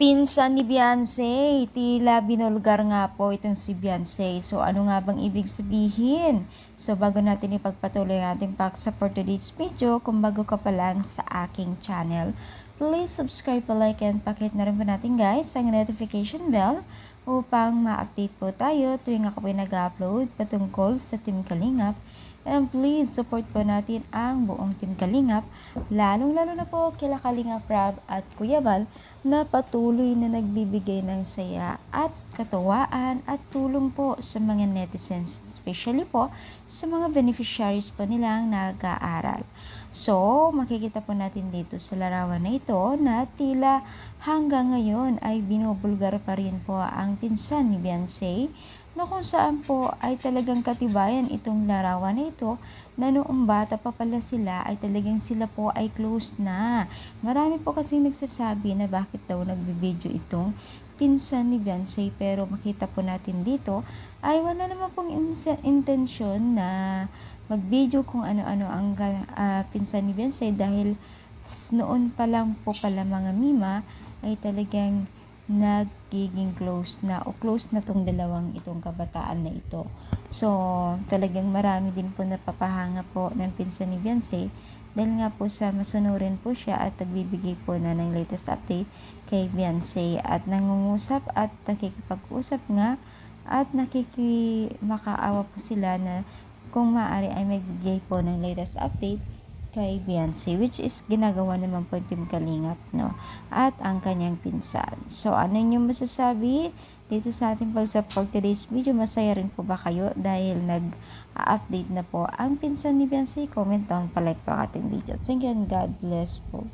Pinsan ni Beyonce, tila binulgar nga po itong si Beyonce. So ano nga bang ibig sabihin? So bago natin ipagpatuloy ang ating paksa for today's video, kung bago ka pa lang sa aking channel, please subscribe, like, and pakihit na rin po natin guys ang notification bell upang ma-update po tayo tuwing ako po nag-upload patungkol sa Team Kalingap. And please support po natin ang buong Team Kalingap, lalong-lalo na po kila Kalingap Rab at Kuya Bal na patuloy na nagbibigay ng saya at katuwaan at tulong po sa mga netizens, especially po sa mga beneficiaries po nilang nag-aaral. So, makikita po natin dito sa larawan na ito na tila hanggang ngayon ay binubulgar pa rin po ang pinsan ni Beyonce, na kung saan po ay talagang katibayan itong larawan na ito na noong bata pa pala sila ay talagang sila po ay close na. Marami po kasing nagsasabi na bakit daw nagbibideo itong pinsan ni Beyonce, pero makita po natin dito ay wala naman pong intensyon na mag-video kung ano-ano ang pinsan ni Beyonce, dahil noon pa lang po pala mga mima ay talagang nagiging close na o close na tong dalawang itong kabataan na ito. So talagang marami din po napapahanga po ng pinsan ni Beyonce dahil nga po sa masunurin po siya at nagbibigay po na ng latest update kay Beyonce at nangungusap at nakikipag-usap nga at makaawa po sila na kung maaari ay magbigay po ng latest update kay Beyonce, which is ginagawa naman po Team Kalingap, no? At ang kanyang pinsan. So, ano yung masasabi dito sa ating pag-support today's video? Masaya rin po ba kayo dahil nag-update na po ang pinsan ni Beyonce? Comment down, palike po ang ating video. Thank you and God bless po.